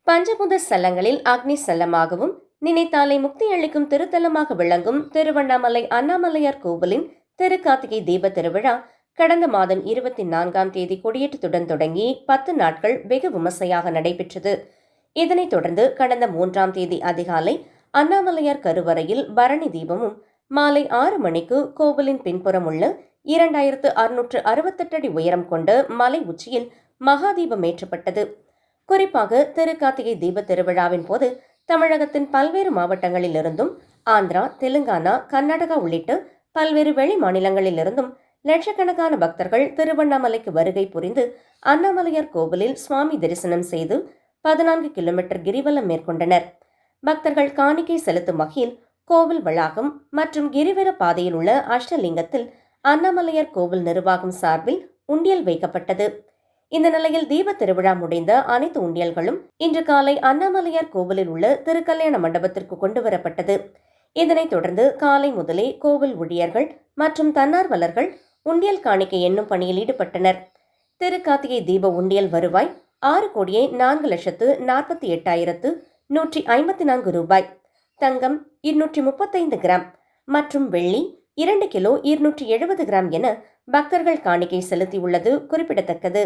பஞ்சபூத ஸ்தலங்களில் அக்னி ஸ்தலமாகவும் நினைத்தாலே முக்தி அளிக்கும் திருத்தலமாக விளங்கும் திருவண்ணாமலை அண்ணாமலையார் கோவிலின் திருக்கார்த்திகை தீப திருவிழா கடந்த மாதம் 24ஆம் தேதி கொடியேற்றத்துடன் தொடங்கி 10 நாட்கள் வெகு விமர்சையாக நடைபெற்றது. இதனைத் தொடர்ந்து கடந்த 3ஆம் தேதி அதிகாலை அண்ணாமலையார் கருவறையில் பரணி தீபமும், மாலை 6 மணிக்கு கோவிலின் பின்புறம் உள்ள 2668 அடி உயரம் கொண்ட மலை உச்சியில் மகாதீபம் ஏற்றப்பட்டது. குறிப்பாக திருக்கார்த்திகை தீப திருவிழாவின் போது தமிழகத்தின் பல்வேறு மாவட்டங்களிலிருந்தும் ஆந்திரா, தெலுங்கானா, கர்நாடகா உள்ளிட்ட பல்வேறு வெளி மாநிலங்களிலிருந்தும் லட்சக்கணக்கான பக்தர்கள் திருவண்ணாமலைக்கு வருகை புரிந்து அண்ணாமலையார் கோவிலில் சுவாமி தரிசனம் செய்து 14 கிலோமீட்டர் கிரிவலம் மேற்கொண்டனர். பக்தர்கள் காணிக்கை செலுத்தும் வகையில் கோவில் வளாகம் மற்றும் கிரிவல பாதையில் உள்ள அஷ்டலிங்கத்தில் அண்ணாமலையார் கோவில் நிர்வாகம் சார்பில் உண்டியல் வைக்கப்பட்டது. இந்த நிலையில் தீப திருவிழா முடிந்த அனைத்து உண்டியல்களும் இன்று காலை அண்ணாமலையார் கோவிலில் உள்ள திருக்கல்யாண மண்டபத்திற்கு கொண்டு வரப்பட்டது. இதனைத் தொடர்ந்து காலை முதலே கோவில் ஊழியர்கள் மற்றும் தன்னார்வலர்கள் உண்டியல் காணிக்கை எண்ணும் பணியில் ஈடுபட்டனர். திருக்கார்த்திகை தீப உண்டியல் வருவாய் 6,48,154 ரூபாய், தங்கம் 235 கிராம் மற்றும் வெள்ளி 2 கிலோ 270 கிராம் என பக்தர்கள் காணிக்கை செலுத்தியுள்ளது குறிப்பிடத்தக்கது.